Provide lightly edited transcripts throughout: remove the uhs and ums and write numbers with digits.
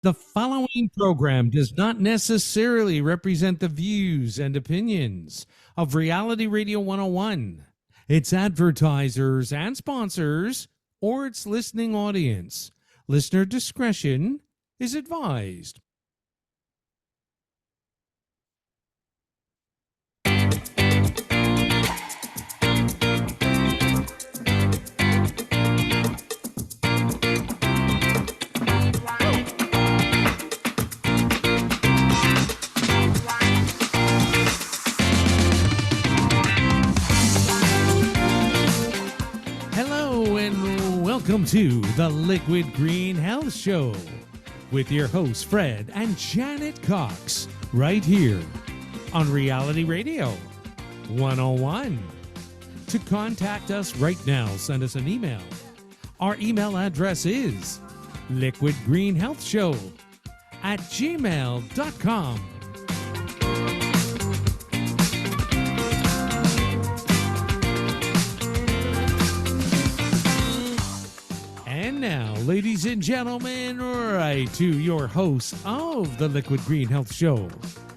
The following program does not necessarily represent the views and opinions of Reality Radio 101, its advertisers and sponsors, or its listening audience. Listener discretion is advised. Welcome to the Liquid Green Health Show with your hosts Fred and Janet Cox right here on Reality Radio 101. To contact us right now, send us an email. Our email address is liquidgreenhealthshow@gmail.com. And now, ladies and gentlemen, right to your hosts of the Liquid Green Health Show,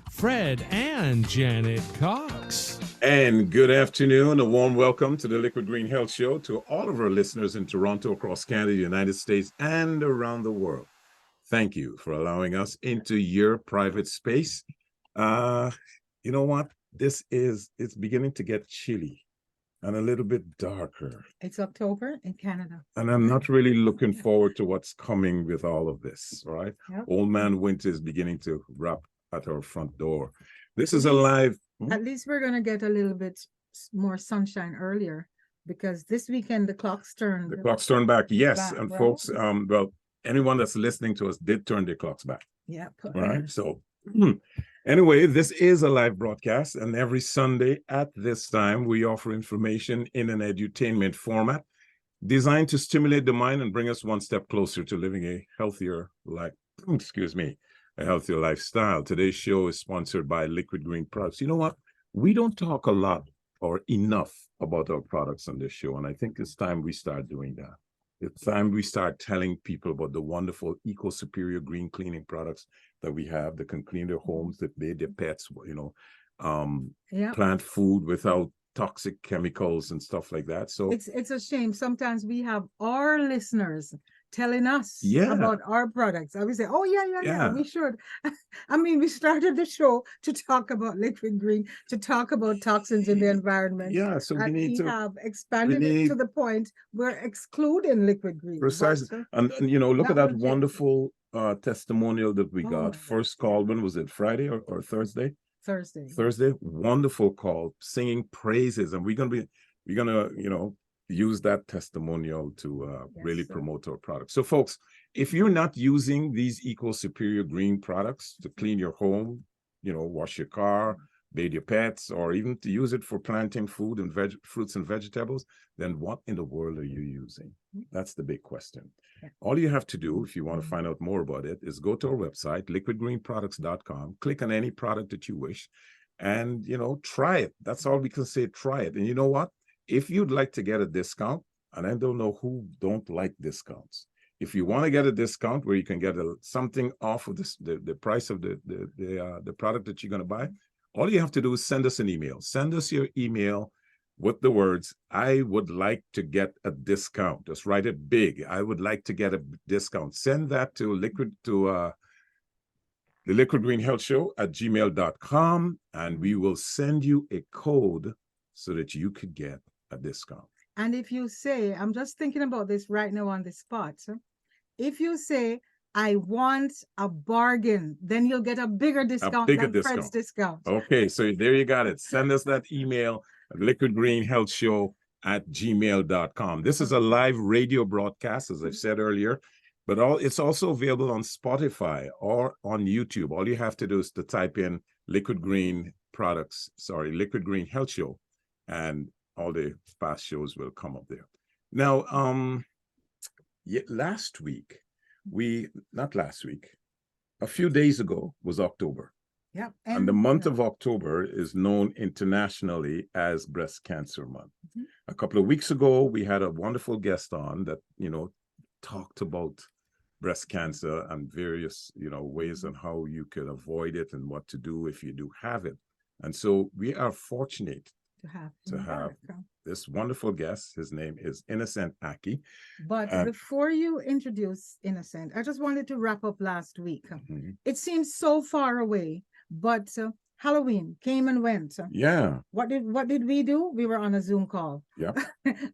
Fred and Janet Cox. And good afternoon, a warm welcome to the Liquid Green Health Show to all of our listeners in Toronto, across Canada, United States, and around the world. Thank you for allowing us into your private space. You know what? It's beginning to get chilly and a little bit darker. It's October in Canada. And I'm not really looking forward to what's coming with all of this, right? Yep. Old man winter is beginning to rap at our front door. This is a live... At least we're going to get a little bit more sunshine earlier, because this weekend the clocks turned. The clocks turned back, yes. Back, and right? folks, well, anyone that's listening to us did turn their clocks back. Yeah. All right. So anyway, this is a live broadcast, and every Sunday at this time, we offer information in an edutainment format designed to stimulate the mind and bring us one step closer to living a healthier life. A healthier lifestyle. Today's show is sponsored by Liquid Green Products. You know what? We don't talk a lot or enough about our products on this show, and I think it's time we start doing that. It's time we start telling people about the wonderful eco-superior green cleaning products that we have that can clean their homes, that bathe their pets, plant food without toxic chemicals and stuff like that. So it's a shame. Sometimes we have our listeners telling us about our products. I would say, oh, yeah, we should. I mean, we started the show to talk about liquid green, to talk about toxins in the environment. Yeah, so we have expanded it to the point we're excluding liquid green. Precisely. And look at that wonderful testimonial that we got. First call, when was it? Friday or Thursday? Thursday. Wonderful call, singing praises. And we're gonna use that testimonial to really promote our products. So folks, if you're not using these eco-superior green products to clean your home, wash your car, bathe your pets, or even to use it for planting food and fruits and vegetables, then what in the world are you using? That's the big question. Yeah. All you have to do, if you want to find out more about it, is go to our website, liquidgreenproducts.com, click on any product that you wish, and, try it. That's all we can say, try it. And you know what? If you'd like to get a discount, and I don't know who don't like discounts, if you want to get a discount where you can get something off of the price of the product that you're going to buy, all you have to do is send us an email. Send us your email with the words, I would like to get a discount. Just write it big. I would like to get a discount. Send that to the Liquid Green Health Show @gmail.com, and we will send you a code so that you could get a discount. And if you say, I'm just thinking about this right now on the spot. So if you say, I want a bargain, then you'll get a bigger discount than Fred's discount. Okay, so there you got it. Send us that email at liquidgreenhealthshow@gmail.com. This is a live radio broadcast, as I've said earlier, but it's also available on Spotify or on YouTube. All you have to do is to type in Liquid Green Health Show, and all the past shows will come up there. Now, a few days ago was October. Yeah. And the month of October is known internationally as Breast Cancer Month. Mm-hmm. A couple of weeks ago, we had a wonderful guest on that, talked about breast cancer and various, ways on how you could avoid it and what to do if you do have it. And so we are fortunate to have this wonderful guest. His name is Innocent Aki. But before you introduce Innocent, I just wanted to wrap up last week. It seems so far away, but Halloween came and went. Yeah. What did we do? We were on a Zoom call. Yeah.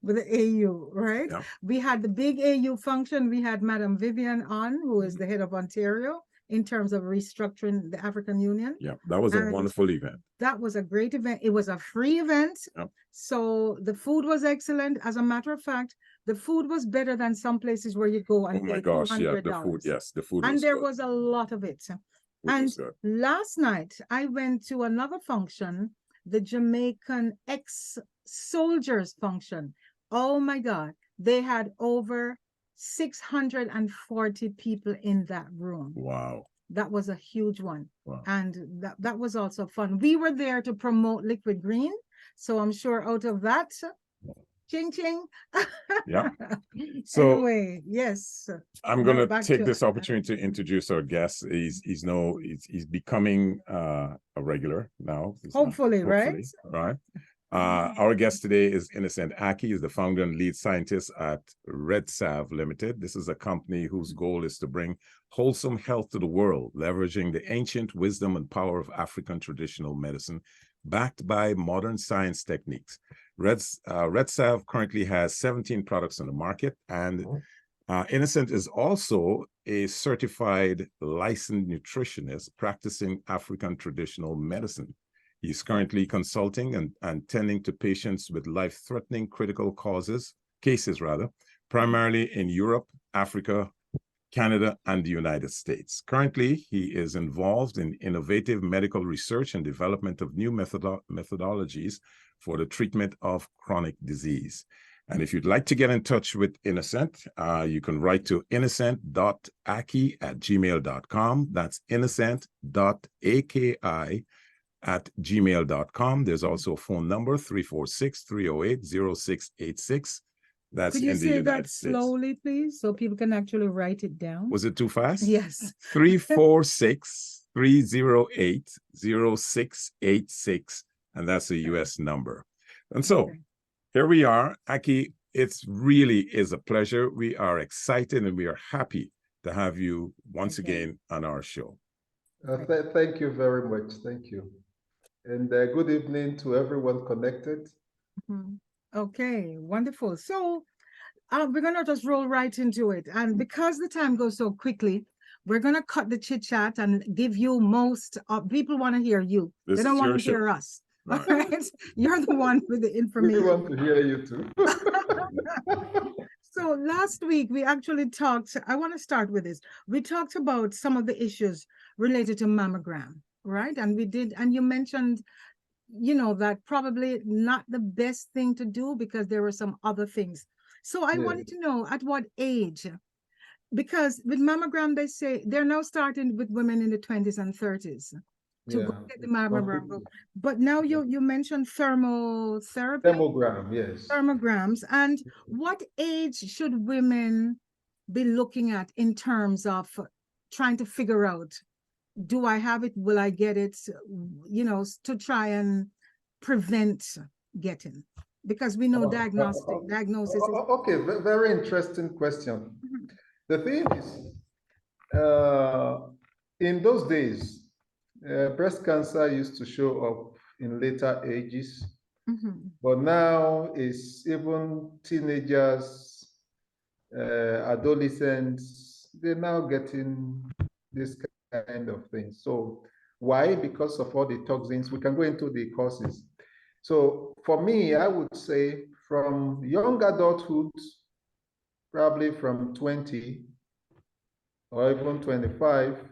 With the AU, right? Yeah. We had the big AU function. We had Madam Vivian on, who is the head of Ontario in terms of restructuring the African Union. Yeah, that was a wonderful event. That was a great event. It was a free event. Yep. So the food was excellent. As a matter of fact, the food was better than some places where you go and pay $200. The food, yes, the food. And there was a lot of it. And last night I went to another function, the Jamaican ex-soldiers function. Oh my God, they had over 640 people in that room. Wow. That was a huge one. Wow. And that was also fun. We were there to promote Liquid Green. So I'm sure out of that, ching ching. Yeah. So anyway, yes. I'm going to take this opportunity to introduce our guest. He's becoming a regular now. Hopefully, right? Right. Our guest today is Innocent Aki. He's the founder and lead scientist at Red Salve Limited. This is a company whose goal is to bring wholesome health to the world, leveraging the ancient wisdom and power of African traditional medicine, backed by modern science techniques. Red Salve currently has 17 products on the market, and Innocent is also a certified licensed nutritionist practicing African traditional medicine. He's currently consulting and tending to patients with life-threatening critical cases, primarily in Europe, Africa, Canada, and the United States. Currently, he is involved in innovative medical research and development of new methodologies for the treatment of chronic disease. And if you'd like to get in touch with Innocent, you can write to innocent.aki@gmail.com. That's innocent.aki@gmail.com. There's also a phone number, 346-308-0686. That's Could you in the say United that States. slowly, please, so people can actually write it down? Was it too fast? Yes. 346-308-0686, and that's a US number. And so here we are, Aki. It really is a pleasure. We are excited and we are happy to have you once again on our show. Thank you very much. Thank you. And good evening to everyone connected. Okay, wonderful. So we're going to just roll right into it. And because the time goes so quickly, we're going to cut the chit chat and give you people want to hear you. They don't want to hear us. Right. All right? You're the one with the information. We want to hear you too. So last week we actually talked, I want to start with this. We talked about some of the issues related to mammogram, right? And you mentioned, that probably not the best thing to do because there were some other things. So I wanted to know at what age, because with mammogram, they say they're now starting with women in the 20s and 30s to go get the mammogram. But now you mentioned thermotherapy. Thermogram, yes. Thermograms. And what age should women be looking at in terms of trying to figure out, do I have it? Will I get it? To try and prevent getting, because we know diagnosis is... Okay, very interesting question. The thing is, in those days, breast cancer used to show up in later ages, but now it's even teenagers, adolescents, they're now getting this kind of thing. So why? Because of all the toxins. We can go into the causes. So for me, I would say from young adulthood, probably from 20 or even 25,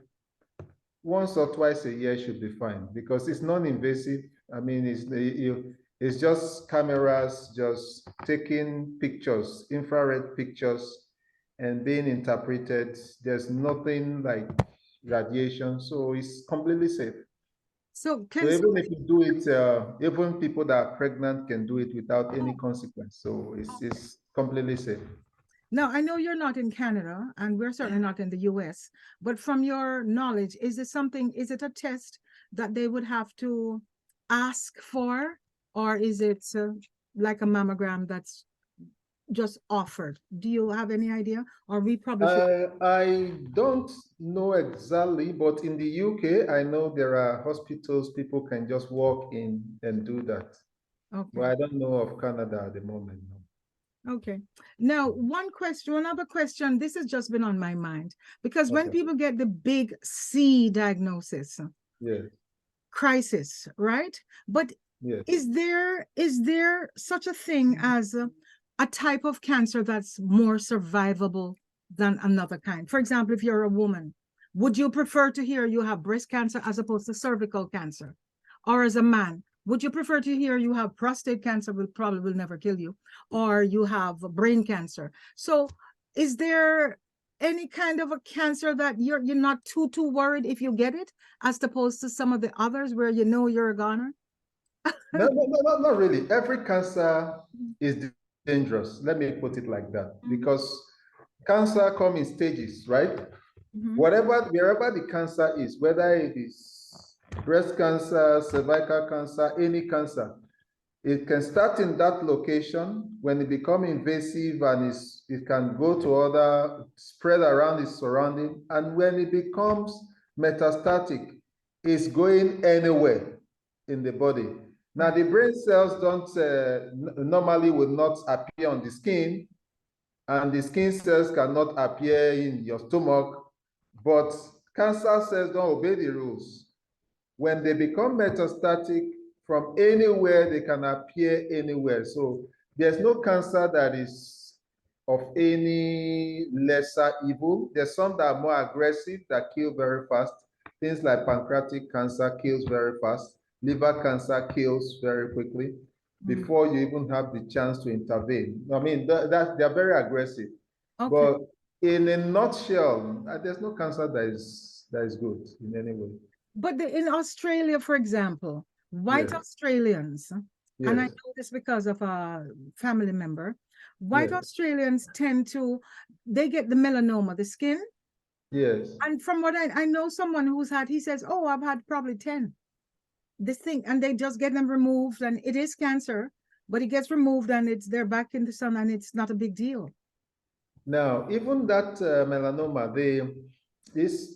once or twice a year should be fine, because it's non-invasive. I mean, it's just cameras just taking pictures, infrared pictures, and being interpreted. There's nothing like radiation, so it's completely safe. So even if you do it, even people that are pregnant can do it without any consequence. So it's completely safe. Now, I know you're not in Canada, and we're certainly not in the US, but from your knowledge, is it a test that they would have to ask for, or is it like a mammogram that's just offered? Do you have any idea? Or we probably should... I don't know exactly, but in the UK, I know there are hospitals people can just walk in and do that. Okay. But I don't know of Canada at the moment. No. Okay. Now, one other question, this has just been on my mind, because when people get the big C diagnosis, crisis, right? But is there such a thing as a type of cancer that's more survivable than another kind? For example, if you're a woman, would you prefer to hear you have breast cancer as opposed to cervical cancer? Or as a man, would you prefer to hear you have prostate cancer, which probably will never kill you, or you have brain cancer? So is there any kind of a cancer that you're not too worried if you get it, as opposed to some of the others where you know you're a goner? No, not really. Every cancer is dangerous. Let me put it like that, because cancer comes in stages, right? Wherever the cancer is, whether it is breast cancer, cervical cancer, any cancer, it can start in that location. When it becomes invasive and it can go to spread around its surrounding. And when it becomes metastatic, it's going anywhere in the body. Now, the brain cells normally will not appear on the skin, and the skin cells cannot appear in your stomach, but cancer cells don't obey the rules. When they become metastatic, from anywhere, they can appear anywhere. So there's no cancer that is of any lesser evil. There's some that are more aggressive, that kill very fast. Things like pancreatic cancer kills very fast. Liver cancer kills very quickly before you even have the chance to intervene. I mean, they're very aggressive. But in a nutshell, there's no cancer that is good in any way. But in Australia, for example, white Australians, and I know this because of a family member, white Australians they get the melanoma, the skin. Yes. And from what I know someone he says, oh, I've had probably 10. This thing, and they just get them removed, and it is cancer, but it gets removed and they're back in the sun, and it's not a big deal. Now, even that melanoma, is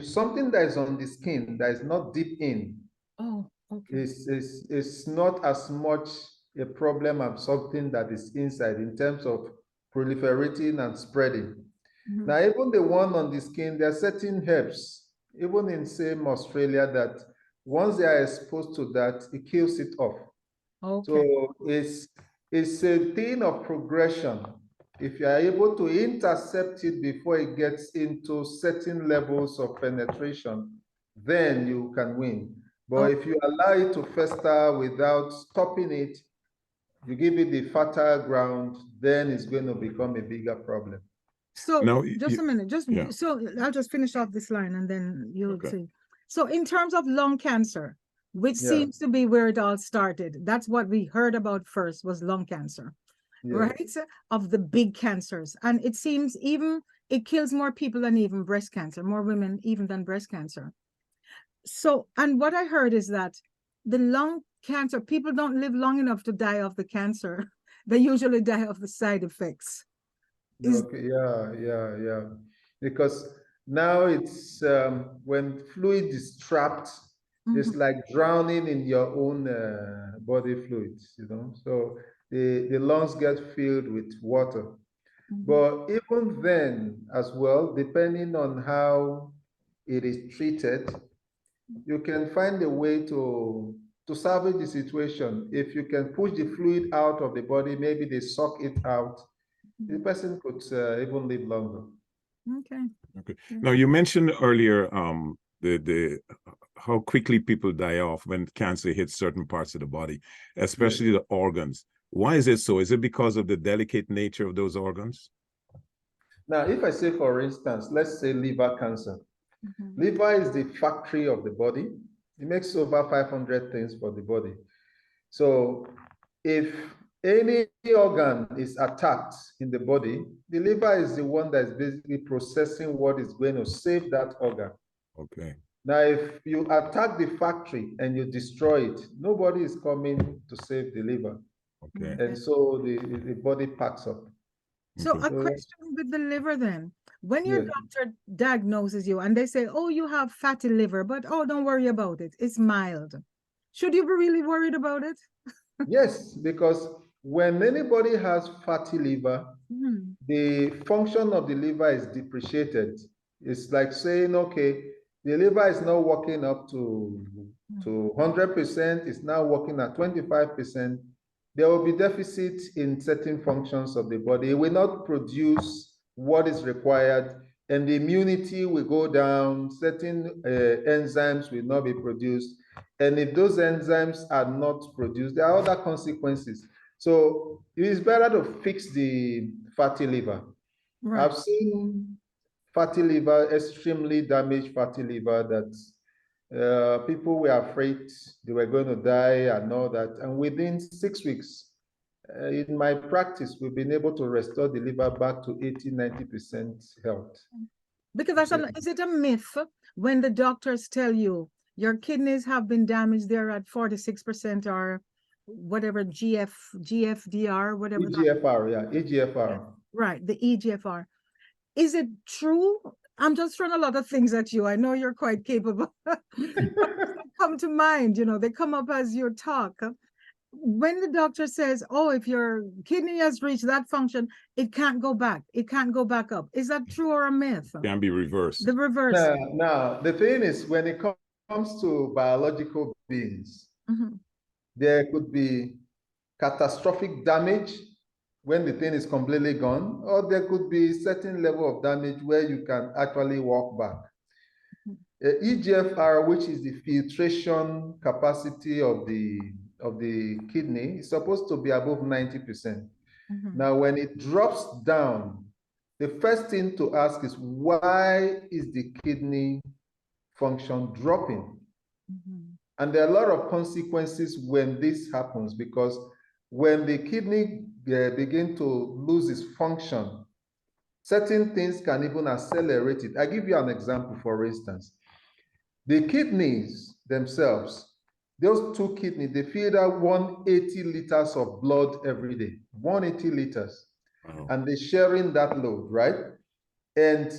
something that is on the skin that is not deep in. Oh, okay. It's not as much a problem as something that is inside in terms of proliferating and spreading. Now, even the one on the skin, there are certain herbs, even in same Australia, that once they are exposed to that, it kills it off. Okay. So it's a thing of progression. If you are able to intercept it before it gets into certain levels of penetration, then you can win. But if you allow it to fester without stopping it, you give it the fertile ground, then it's going to become a bigger problem. So just a minute, so I'll just finish off this line and then you'll see. So in terms of lung cancer, which seems to be where it all started, that's what we heard about first, was lung cancer, right? Of the big cancers. And it seems it kills more people than even breast cancer, more women even than breast cancer. So, and what I heard is that the lung cancer, people don't live long enough to die of the cancer. They usually die of the side effects. Because now it's when fluid is trapped, it's like drowning in your own body fluids, so the lungs get filled with water. But even then as well, depending on how it is treated, you can find a way to salvage the situation. If you can push the fluid out of the body, maybe they suck it out, the person could even live longer. Okay. Now, you mentioned earlier the how quickly people die off when cancer hits certain parts of the body, especially the organs. Why is it so? Is it because of the delicate nature of those organs? Now, if I say, for instance, let's say liver cancer. Liver is the factory of the body. It makes over 500 things for the body. So if any organ is attacked in the body, the liver is the one that is basically processing what is going to save that organ. Okay. Now, if you attack the factory and you destroy it, nobody is coming to save the liver. Okay. And so the body packs up. So a question with the liver then. When your doctor diagnoses you and they say, oh, you have fatty liver, but oh, don't worry about it. It's mild. Should you be really worried about it? Yes, because when anybody has fatty liver, the function of the liver is depreciated. It's like saying, okay, the liver is not working up to 100%, it's now working at 25%. There will be deficit in certain functions of the body. It will not produce what is required, and the immunity will go down. Certain enzymes will not be produced. And if those enzymes are not produced, there are other consequences. So it is better to fix the fatty liver. Right. I've seen fatty liver, extremely damaged fatty liver that people were afraid they were going to die and all that. And within 6 weeks, in my practice, we've been able to restore the liver back to 80–90% health. Because is it a myth when the doctors tell you your kidneys have been damaged, they're at 46% or whatever, GFDR, whatever. EGFR, yeah, EGFR. Right, the EGFR. Is it true? I'm just throwing a lot of things at you. I know you're quite capable. Come to mind, you know, they come up as you talk. When the doctor says, oh, if your kidney has reached that function, it can't go back. It can't go back up. Is that true or a myth? It can be reversed. The reverse. Now, the thing is, when it comes to biological beings, there could be catastrophic damage when the thing is completely gone, or there could be certain level of damage where you can actually walk back. EGFR, which is the filtration capacity of the kidney, is supposed to be above 90%. Now, when it drops down, the first thing to ask is, why is the kidney function dropping? And there are a lot of consequences when this happens, because when the kidney begin to lose its function, certain things can even accelerate it. I give you an example, for instance. The kidneys themselves, those two kidneys, they filter 180 liters of blood every day, 180 liters. Wow. And they're sharing that load, right? And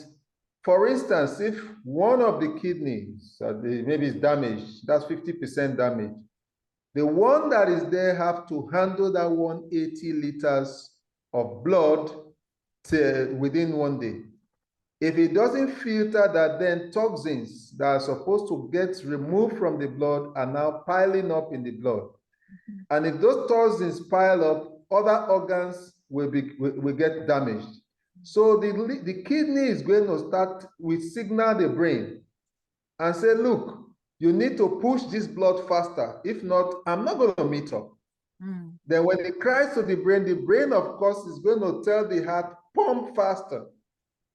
for instance, if one of the kidneys maybe is damaged, that's 50% damage, the one that is there have to handle that 180 liters of blood within 1 day. If it doesn't filter that, then toxins that are supposed to get removed from the blood are now piling up in the blood. And if those toxins pile up, other organs will get damaged. So the kidney is going to start with signal the brain and say, look, you need to push this blood faster. If not, I'm not going to meet up. Then when it cries to the brain, of course, is going to tell the heart, pump faster.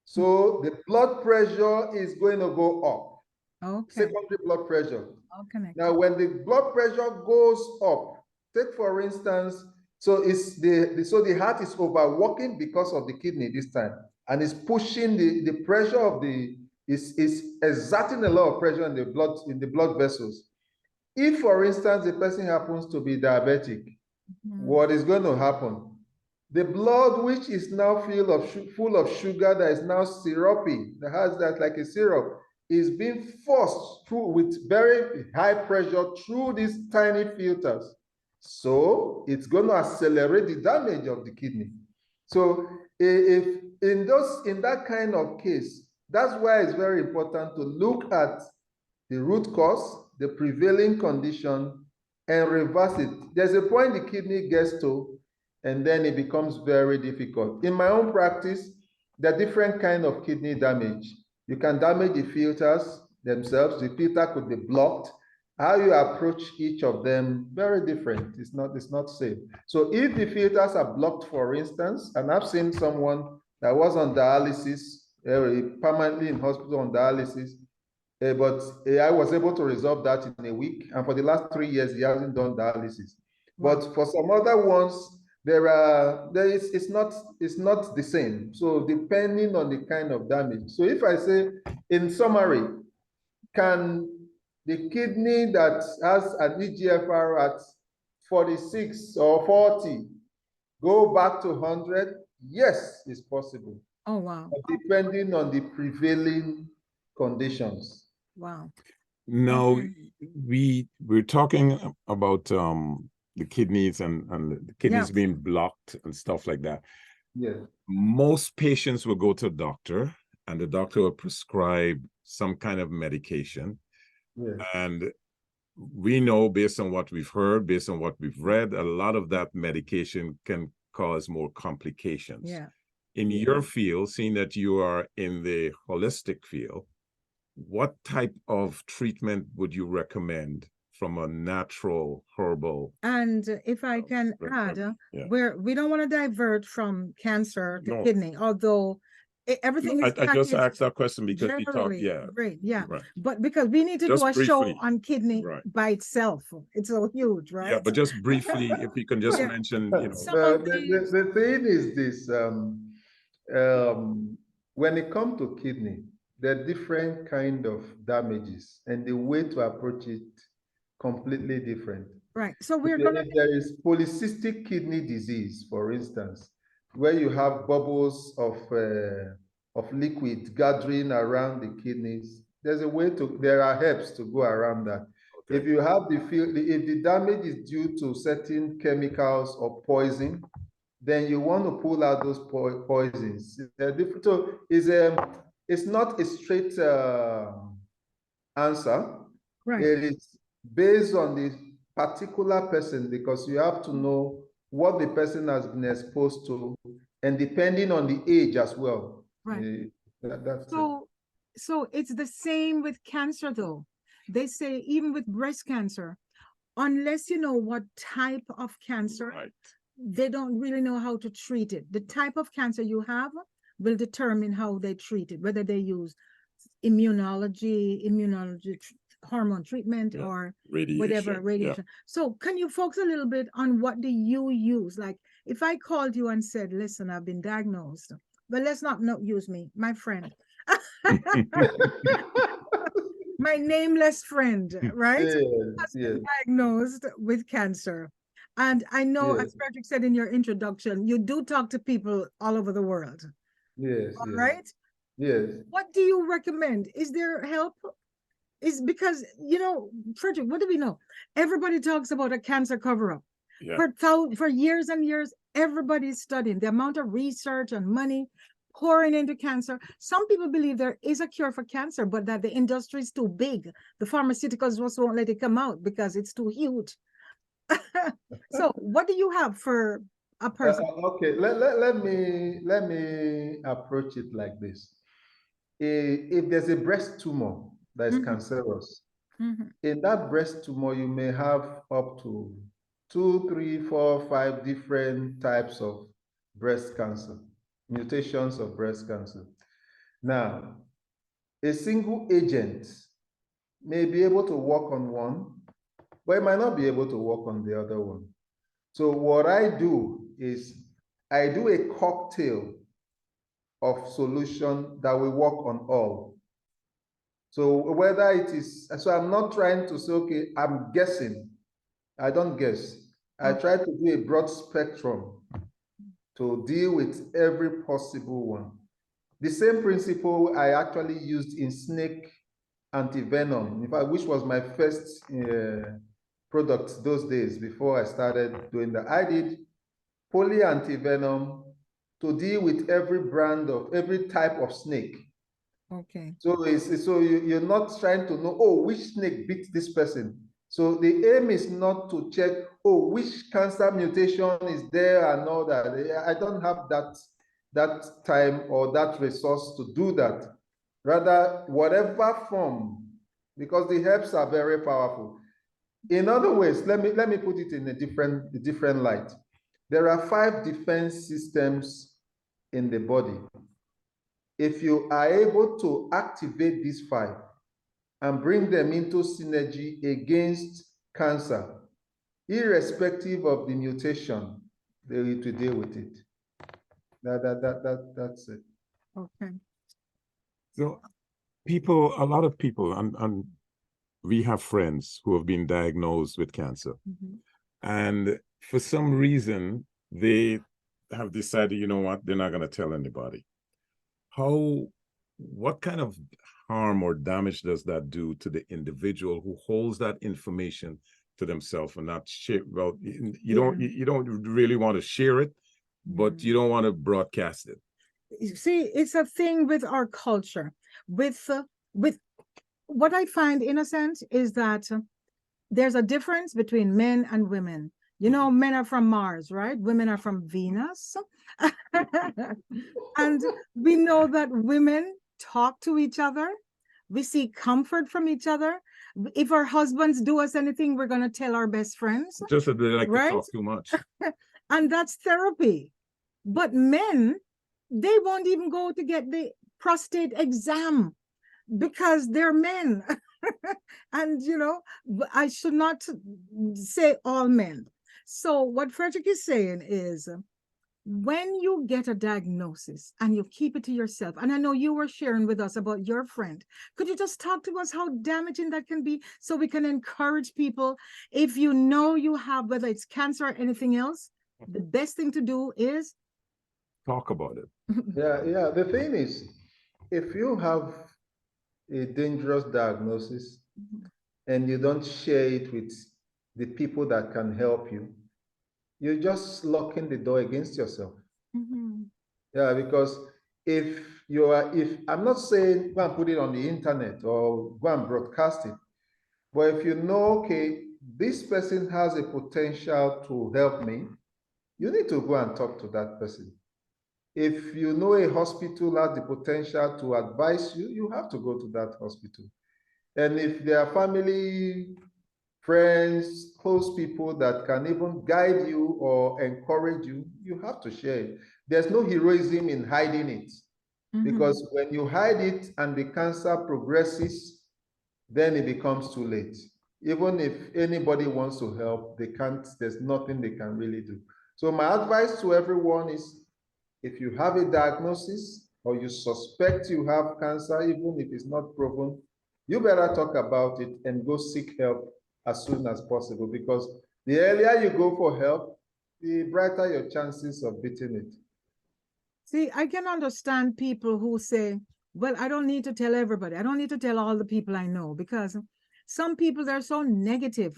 So the blood pressure is going to go up. Okay. Secondary blood pressure. Okay. Now, when the blood pressure goes up, take for instance, so the heart is overworking because of the kidney this time, and it's pushing the pressure of is exerting a lot of pressure in the blood vessels. If, for instance, the person happens to be diabetic, what is going to happen? The blood, which is now full of sugar, that is now syrupy, that has that like a syrup, is being forced through with very high pressure through these tiny filters. So it's going to accelerate the damage of the kidney. So if in that kind of case, that's why it's very important to look at the root cause, the prevailing condition, and reverse it. There's a point the kidney gets to, and then it becomes very difficult. In my own practice, there are different kinds of kidney damage. You can damage the filters themselves. The filter could be blocked. How you approach each of them, very different. It's not safe. So if the filters are blocked, for instance, and I've seen someone that was on dialysis, permanently in hospital on dialysis, but I was able to resolve that in a week. And for the last 3 years, he hasn't done dialysis. Wow. But for some other ones, it's not the same. So depending on the kind of damage. So if I say in summary, can the kidney that has an EGFR at 46 or 40 go back to 100? Yes, it's possible. Oh, wow. But depending on the prevailing conditions. Wow. Now, we're talking about the kidneys and the kidneys being blocked and stuff like that. Yeah. Most patients will go to a doctor, and the doctor will prescribe some kind of medication. Yeah. And we know, based on what we've heard, based on what we've read, a lot of that medication can cause more complications. Yeah. In your field, seeing that you are in the holistic field, what type of treatment would you recommend from a natural herbal? And if I can add, we don't want to divert from cancer to kidney, although everything is I just asked that question because we talked, great, right. But because we need to just do a briefly, show on kidney by itself. It's so huge, right? Yeah, but just briefly, if you can just mention, the thing is this, when it comes to kidney, there are different kind of damages, and the way to approach it completely different. Right. So we're if there is polycystic kidney disease, for instance, where you have bubbles of liquid gathering around the kidneys, there are herbs to go around that. Okay. If you have if the damage is due to certain chemicals or poison, then you want to pull out those poisons. So it's not a straight answer. Right. It is based on the particular person, because you have to know what the person has been exposed to, and depending on the age as well. Right. So it's the same with cancer, though. They say even with breast cancer, unless you know what type of cancer, they don't really know how to treat it. The type of cancer you have will determine how they treat it, whether they use immunology, hormone treatment, or whatever radiation. So can you focus a little bit on what do you use? Like if I called you and said, listen, I've been diagnosed, but let's not use me, my friend. My nameless friend, right? Has been diagnosed with cancer. And I know, as Patrick said in your introduction, you do talk to people all over the world. Yes. All right? Yes. What do you recommend? Is there help? Is because, Frederick, what do we know? Everybody talks about a cancer cover-up. Yeah. For years and years, everybody's studying the amount of research and money pouring into cancer. Some people believe there is a cure for cancer, but that the industry is too big. The pharmaceuticals just won't let it come out because it's too huge. So what do you have for a person? Okay, let me approach it like this. If there's a breast tumor that is cancerous, in that breast tumor, you may have up to 2, 3, 4, 5 different types of breast cancer, mutations of breast cancer. Now, a single agent may be able to work on one, but it might not be able to work on the other one. So what I do is I do a cocktail of solution that will work on all. So whether it is, so I'm not trying to say, okay, I'm guessing. I don't guess. I try to do a broad spectrum to deal with every possible one. The same principle I actually used in snake antivenom, in fact, which was my first product those days before I started doing that. I did poly antivenom to deal with every type of snake. Okay. So you're not trying to know, oh, which snake bit this person. So the aim is not to check, oh, which cancer mutation is there and all that. I don't have that time or that resource to do that. Rather, whatever form, because the herbs are very powerful. In other ways, let me put it in a different light. There are 5 defense systems in the body. If you are able to activate these 5 and bring them into synergy against cancer, irrespective of the mutation, to deal with it. That's it. Okay. So a lot of people, and we have friends who have been diagnosed with cancer. Mm-hmm. And for some reason, they have decided, you know what, they're not going to tell anybody. What kind of harm or damage does that do to the individual who holds that information to themselves and not share? Well, you don't really want to share it, but you don't want to broadcast it. See, it's a thing with our culture. With what I find, Innocent, is that there's a difference between men and women. You know, men are from Mars, right? Women are from Venus. And we know that women talk to each other. We seek comfort from each other. If our husbands do us anything, we're going to tell our best friends. Just that they like right? to talk too much. And that's therapy. But men, they won't even go to get the prostate exam because they're men. And, you know, I should not say all men. So what Frederick is saying is, when you get a diagnosis and you keep it to yourself, and I know you were sharing with us about your friend, could you just talk to us how damaging that can be so we can encourage people? If you know you have, whether it's cancer or anything else, the best thing to do is talk about it. Yeah. The thing is, if you have a dangerous diagnosis and you don't share it with the people that can help you, you're just locking the door against yourself. Yeah, because if I'm not saying go and put it on the internet or go and broadcast it, but if you know, okay, this person has a potential to help me, you need to go and talk to that person. If you know a hospital has the potential to advise you, you have to go to that hospital. And if there are family, friends, close people that can even guide you or encourage you, you have to share it. There's no heroism in hiding it. Because when you hide it and the cancer progresses, then it becomes too late. Even if anybody wants to help, they can't, there's nothing they can really do. So my advice to everyone is, if you have a diagnosis or you suspect you have cancer, even if it's not proven, you better talk about it and go seek help as soon as possible, because the earlier you go for help, the brighter your chances of beating it. See, I can understand people who say, well, I don't need to tell everybody. I don't need to tell all the people I know, because some people, they're so negative,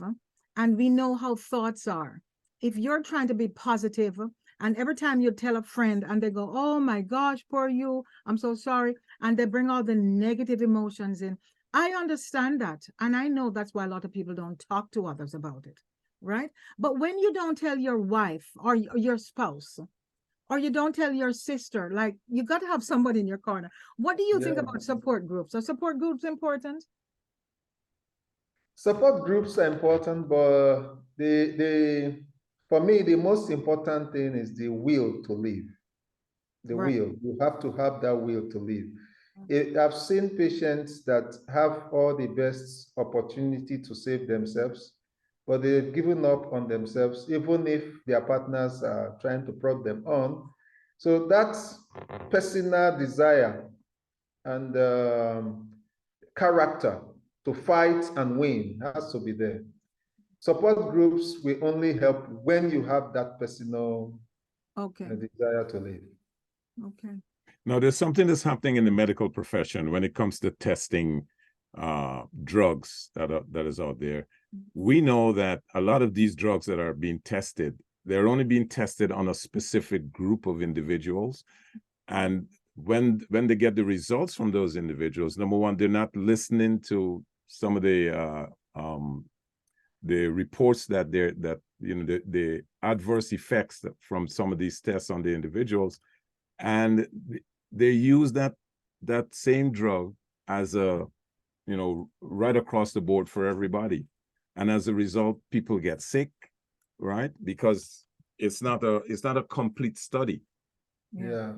and we know how thoughts are. If you're trying to be positive, and every time you tell a friend and they go, oh my gosh, poor you, I'm so sorry, and they bring all the negative emotions in, I understand that. And I know that's why a lot of people don't talk to others about it, right? But when you don't tell your wife or your spouse, or you don't tell your sister, like, you got to have somebody in your corner. What do you think about support groups? Are support groups important? Support groups are important, but for me, the most important thing is the will to live. The will. You have to have that will to live. I've seen patients that have all the best opportunity to save themselves, but they've given up on themselves, even if their partners are trying to prod them on. So that's personal desire and character to fight and win has to be there. Support groups will only help when you have that personal desire to live. Okay. Now, there's something that's happening in the medical profession when it comes to testing drugs that is out there. We know that a lot of these drugs that are being tested, they're only being tested on a specific group of individuals. And when they get the results from those individuals, number one, they're not listening to some of the reports that the adverse effects from some of these tests on the individuals, and they use that same drug as a, right across the board for everybody. And as a result, people get sick, right? Because it's not a complete study. Yeah.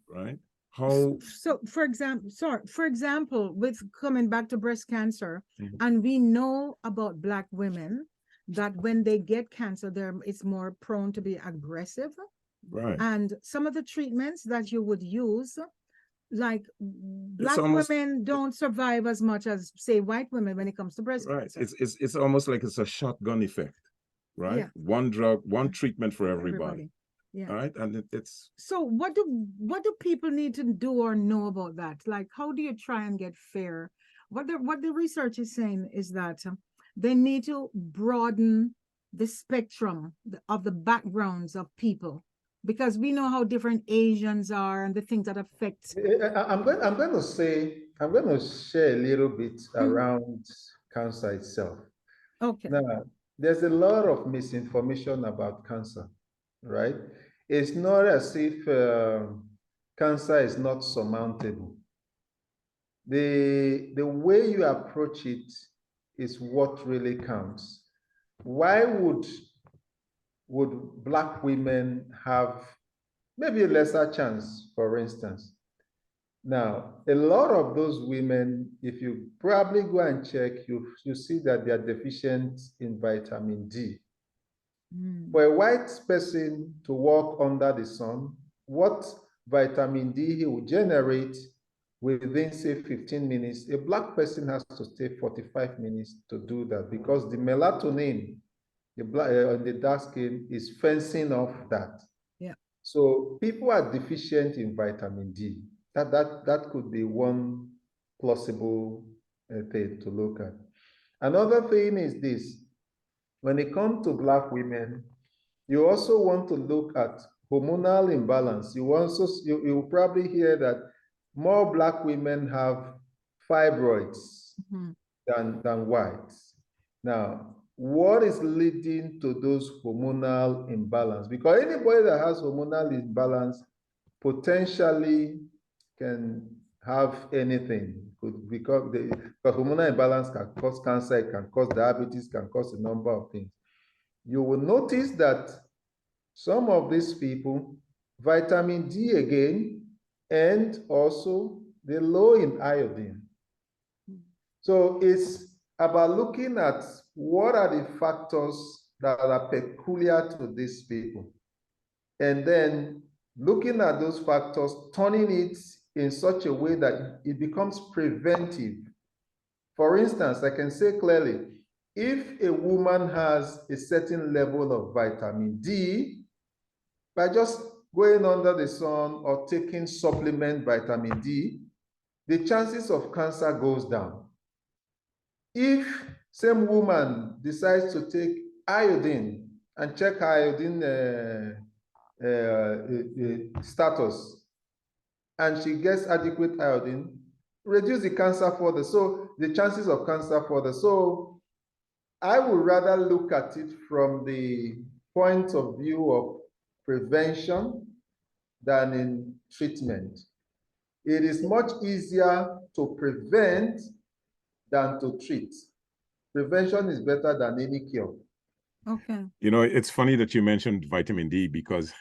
Right? So for example, with coming back to breast cancer, and we know about Black women that when they get cancer, it's more prone to be aggressive. Right. And some of the treatments that you would use, like Black women don't survive as much as, say, white women when it comes to breast cancer. It's almost like it's a shotgun effect, right? Yeah. One drug, one treatment for everybody. Yeah. All right. And it's so what do people need to do or know about that? Like, how do you try and get fair? What the research is saying is that they need to broaden the spectrum of the backgrounds of people, because we know how different Asians are and the things that affect. I'm going to share a little bit around cancer itself. Okay. Now, there's a lot of misinformation about cancer, right? It's not as if cancer is not surmountable. The way you approach it is what really counts. Why would Black women have maybe a lesser chance, for instance? Now, a lot of those women, if you probably go and check, you see that they are deficient in vitamin D. For a white person to walk under the sun, what vitamin D he will generate within, say, 15 minutes, a Black person has to stay 45 minutes to do that, because the melatonin, the dark skin, is fencing off that. Yeah. So people are deficient in vitamin D. That could be one plausible thing to look at. Another thing is this: when it comes to Black women, you also want to look at hormonal imbalance. You probably hear that more Black women have fibroids than whites. Now, what is leading to those hormonal imbalance? Because anybody that has hormonal imbalance potentially can have anything. Because hormonal imbalance can cause cancer, it can cause diabetes, can cause a number of things. You will notice that some of these people, vitamin D again, and also they're low in iodine. So it's about looking at what are the factors that are peculiar to these people, and then looking at those factors, turning it in such a way that it becomes preventive. For instance, I can say clearly, if a woman has a certain level of vitamin D, by just going under the sun or taking supplement vitamin D, the chances of cancer goes down. If same woman decides to take iodine and check iodine status, and she gets adequate iodine, reduce the cancer further. So the chances of cancer further. So I would rather look at it from the point of view of prevention than in treatment. It is much easier to prevent than to treat. Prevention is better than any cure. Okay. You know, it's funny that you mentioned vitamin D, because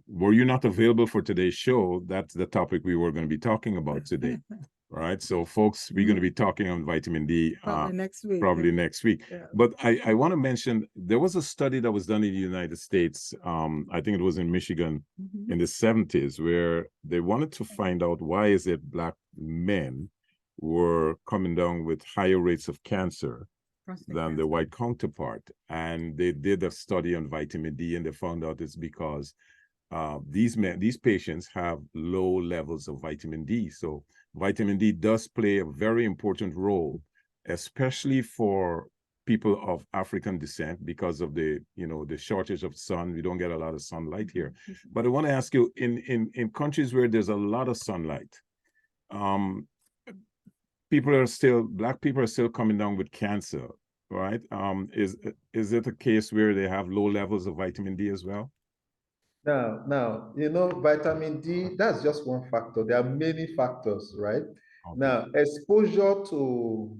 were you not available for today's show, that's the topic we were going to be talking about today. Right. So, folks, we're going to be talking on vitamin D probably next week. Next week. Yeah. But I want to mention, there was a study that was done in the United States. I think it was in Michigan in the 70s, where they wanted to find out why is it Black men were coming down with higher rates of cancer than the white counterpart. And they did a study on vitamin D, and they found out it's because these patients have low levels of vitamin D. So vitamin D does play a very important role, especially for people of African descent, because of the shortage of sun. We don't get a lot of sunlight here. But I want to ask you, in countries where there's a lot of sunlight, Black people are still coming down with cancer, right? Is it a case where they have low levels of vitamin D as well? Now, vitamin D, that's just one factor. There are many factors, right? Okay. Now, exposure to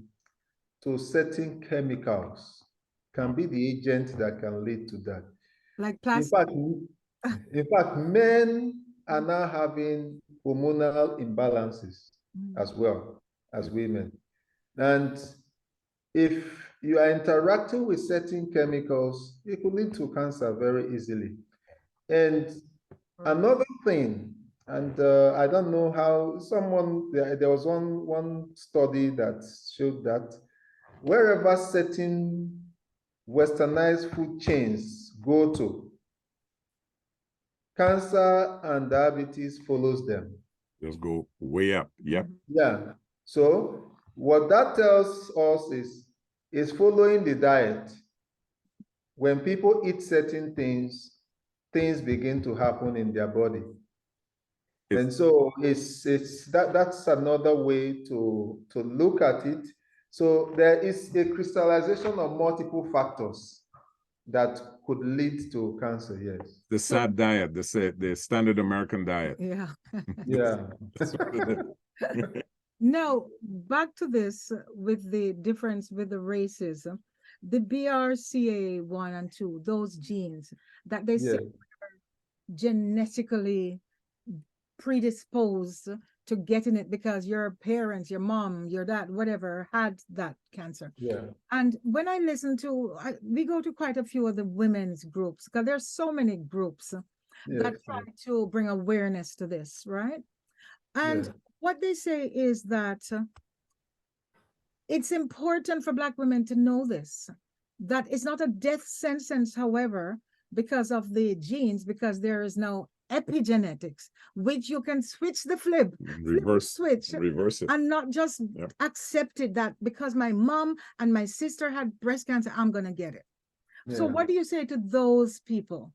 certain chemicals can be the agent that can lead to that. Like plastic. In fact, men are now having hormonal imbalances as well as women. And if you are interacting with certain chemicals, it could lead to cancer very easily. And another thing, and I don't know how there was one study that showed that wherever certain westernized food chains go to, cancer and diabetes follows them. Just go way up. Yep. Yeah. So what that tells us is following the diet. When people eat certain things, things begin to happen in their body. And so that's another way to look at it. So there is a crystallization of multiple factors that could lead to cancer, yes. The SAD diet, the standard American diet. Yeah. Yeah. Now, back to this with the difference with the races, the BRCA1 and 2, those genes that they say are genetically predisposed to getting it because your parents, your mom, your dad, whatever, had that cancer. Yeah. And when I listen to, we go to quite a few of the women's groups because there's so many groups that try to bring awareness to this, right? And what they say is that it's important for Black women to know this, that it's not a death sentence, however, because of the genes, because there is no epigenetics, which you can switch the flip reverse it, and not just accept it that because my mom and my sister had breast cancer, I'm going to get it. So what do you say to those people?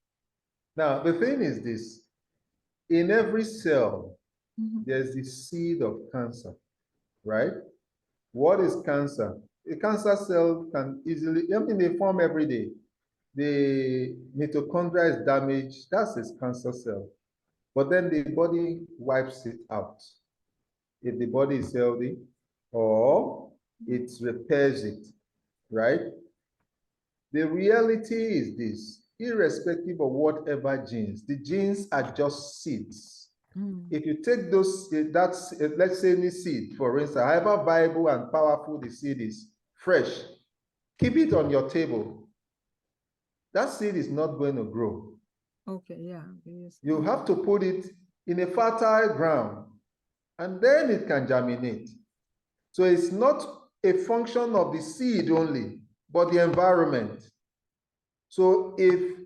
Now, the thing is this, in every cell, there's the seed of cancer, right? What is cancer? A cancer cell can easily, I mean, they form every day. The mitochondria is damaged, that's a cancer cell. But then the body wipes it out. If the body is healthy, or it repairs it, right? The reality is this, irrespective of whatever genes, the genes are just seeds. If you take those, let's say any seed, for instance, however viable and powerful the seed is, fresh, keep it on your table. That seed is not going to grow. Okay, yeah. Yes. You have to put it in a fertile ground, and then it can germinate. So it's not a function of the seed only, but the environment. So if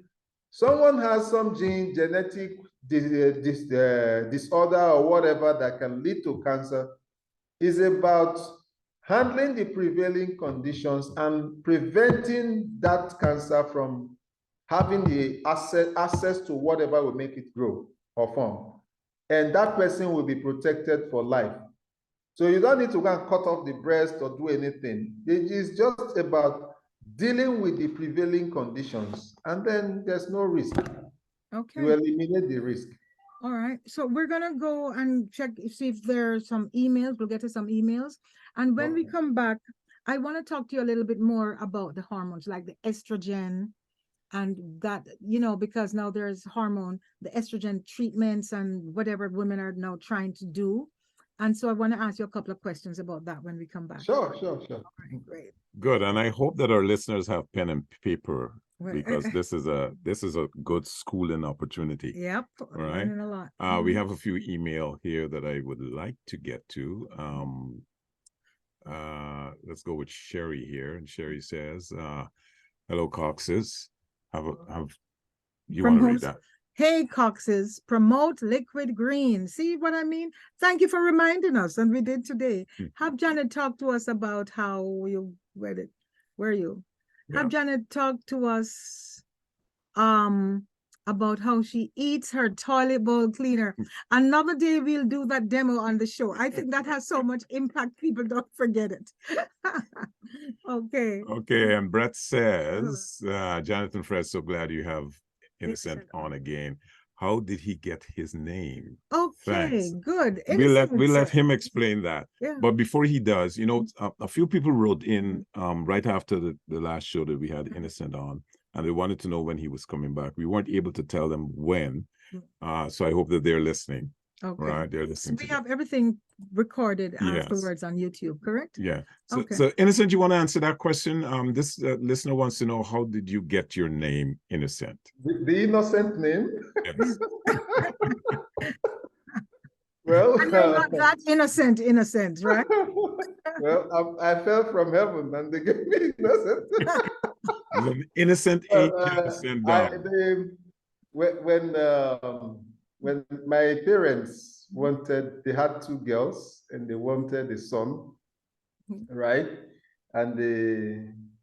someone has some genetic disorder or whatever that can lead to cancer, is about handling the prevailing conditions and preventing that cancer from having the access to whatever will make it grow or form. And that person will be protected for life. So you don't need to go and cut off the breast or do anything. It is just about dealing with the prevailing conditions, and then there's no risk. Okay. You eliminate the risk. All right. So we're going to go and check, see if there's some emails. We'll get to some emails. And when we come back, I want to talk to you a little bit more about the hormones, like the estrogen and that, you know, because now there's the estrogen treatments and whatever women are now trying to do. And so I want to ask you a couple of questions about that when we come back. Sure. All right, great. Good. And I hope that our listeners have pen and paper, because this is a good schooling opportunity. Yep. All right. Learning a lot. We have a few email here that I would like to get to. Let's go with Sherry here. And Sherry says, hello, Coxes. You want to read that? Hey, Coxes, promote Liquid Green. See what I mean? Thank you for reminding us, and we did today. Have Janet talk to us about how you read it. Where are you? Yeah. Have Janet talk to us about how she eats her toilet bowl cleaner. Another day we'll do that demo on the show. I think that has so much impact, people don't forget it. Okay. Okay, and Brett says, Jonathan Fred, so glad you have Innocent on again. How did he get his name? Okay, thanks. Good. We let him explain that. Yeah. But before he does, you know, a few people wrote in right after the last show that we had Innocent on, and they wanted to know when he was coming back. We weren't able to tell them when, so I hope that they're listening. Okay. Right, they're listening. We have everything recorded Yes. afterwards on YouTube, correct? Yeah. So, Okay. so Innocent, you want to answer that question? This listener wants to know, how did you get your name, Innocent? The innocent name? Yes. Well, and you're not that innocent, right? well, I fell from heaven and they gave me innocent. You're an innocent innocent dog. When my parents wanted, they had 2 girls and they wanted a son, right? And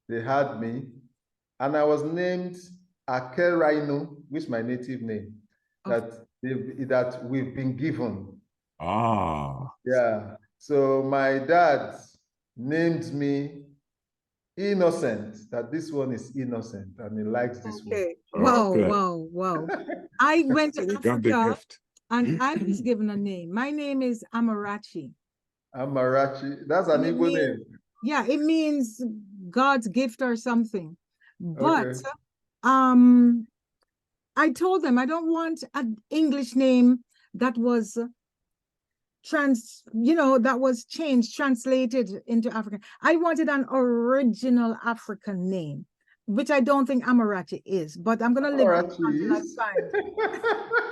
they had me, and I was named Ake Rhino, which is my native name, that we've been given. Ah. Yeah. So my dad named me Innocent, that this one is innocent, and he likes this one. Wow, Okay. wow. I went to Africa and I was Mm. given a name. My name is Amarachi. Amarachi, that's an Igbo name. Yeah, it means God's gift or something. But Okay. I told them I don't want an English name that was that was changed, translated into African. I wanted an original African name, which I don't think Amarachi is, but I'm gonna live with it until I find.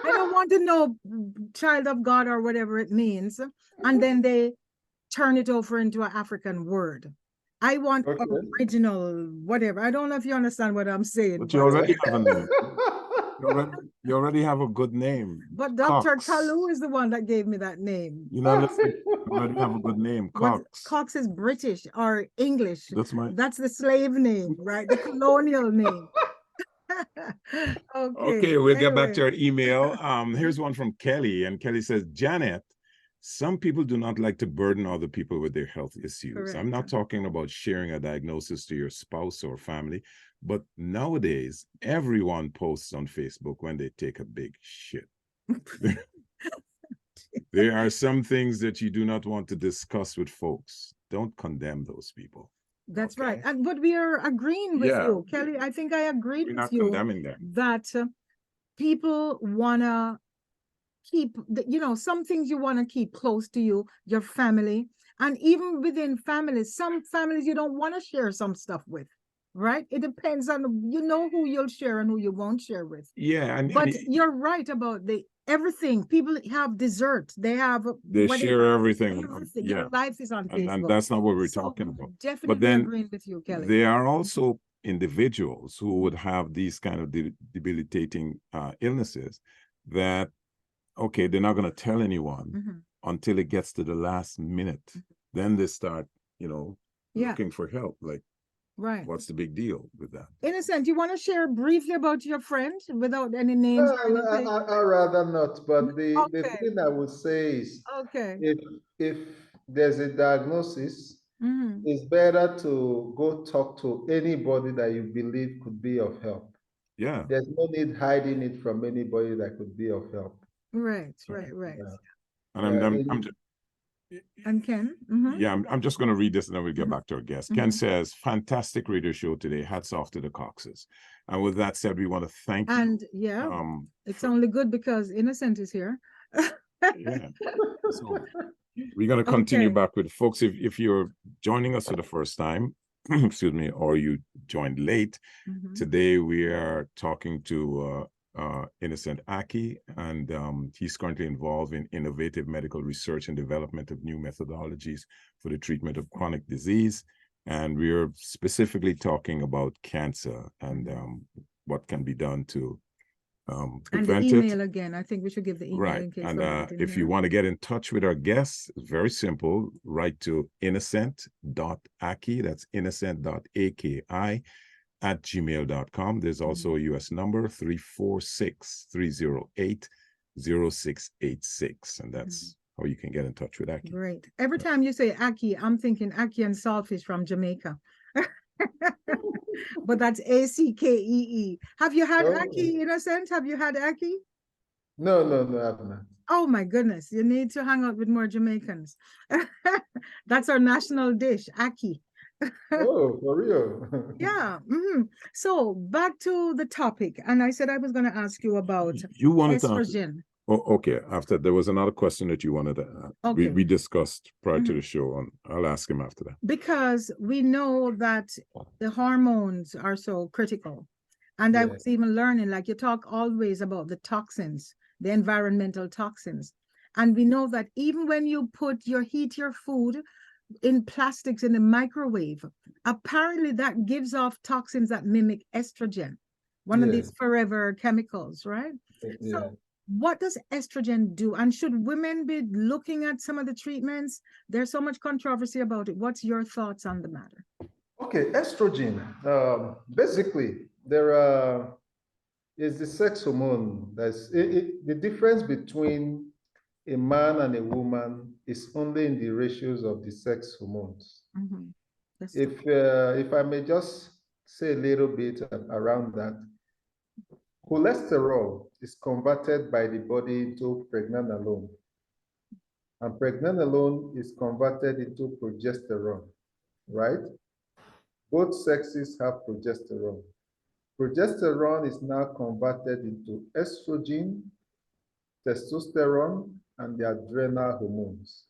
I don't want to know child of God or whatever it means, and then they turn it over into an African word. I want original whatever. I don't know if you understand what I'm saying. But you already have a name. You already have a good name. But Dr. Kalu is the one that gave me that name. You already have a good name, Cox. Cox is British or English. That's the slave name, right? The colonial name. Okay, we'll get back to our email. Here's one from Kelly, and Kelly says, Janet, some people do not like to burden other people with their health issues. Correct. I'm not talking about sharing a diagnosis to your spouse or family, but nowadays, everyone posts on Facebook when they take a big shit. There are some things that you do not want to discuss with folks. Don't condemn those people. That's right. But we are agreeing with you, Kelly. I think I agreed with you that people want to keep, some things you want to keep close to you, your family. And even within families, some families you don't want to share some stuff with, right? It depends on, who you'll share and who you won't share with. Yeah. But you're right about everything. People have dessert. They share everything. Yeah. Your life is on Facebook. And that's not what we're talking about. Definitely but then agreeing with you, Kelly. There are also individuals who would have these kind of debilitating illnesses that, okay, they're not going to tell anyone until it gets to the last minute. Then they start, looking for help. Like, right. What's the big deal with that? Innocent, you want to share briefly about your friend without any names or anything? I'd rather not, but the thing I would say is, if there's a diagnosis, it's better to go talk to anybody that you believe could be of help. Yeah. There's no need hiding it from anybody that could be of help. Right. Yeah. And and Ken? Yeah, I'm just going to read this and then we'll get back to our guest. Ken says, fantastic radio show today. Hats off to the Coxes. And with that said, we want to thank you. And it's only good because Innocent is here. Yeah. So we're going to continue back with folks. If you're joining us for the first time, excuse me, or you joined late, today we are talking to Innocent Aki, and he's currently involved in innovative medical research and development of new methodologies for the treatment of chronic disease. And we're specifically talking about cancer and what can be done to prevent and the email again. I think we should give the email. Right. In case and if you want to get in touch with our guests, it's very simple. Write to innocent.aki. That's innocent.aki @gmail.com. There's also a US number, 346-308-0686. And that's how you can get in touch with Aki. Great. Every time you say Aki, I'm thinking Aki and saltfish from Jamaica. But that's ACKEE. Have you had Aki, Innocent? Have you had Aki? No, I have not. Oh my goodness. You need to hang out with more Jamaicans. That's our national dish, Aki. Oh, for real? Yeah. So back to the topic, and I said I was going to ask you about you wanted estrogen. Oh, okay. After there was another question that you wanted to okay. we discussed prior to the show, and I'll ask him after that. Because we know that the hormones are so critical. And I was even learning, like you talk always about the toxins, the environmental toxins. And we know that even when you heat your food in plastics in the microwave, apparently that gives off toxins that mimic estrogen, one of these forever chemicals, right? So what does estrogen do? And should women be looking at some of the treatments? There's so much controversy about it. What's your thoughts on the matter? Okay, estrogen. Basically, is the sex hormone. The difference between a man and a woman is only in the ratios of the sex hormones. Mm-hmm. If I may just say a little bit around that, cholesterol is converted by the body into pregnenolone, and pregnenolone is converted into progesterone, right? Both sexes have progesterone. Progesterone is now converted into estrogen, testosterone, and the adrenal hormones.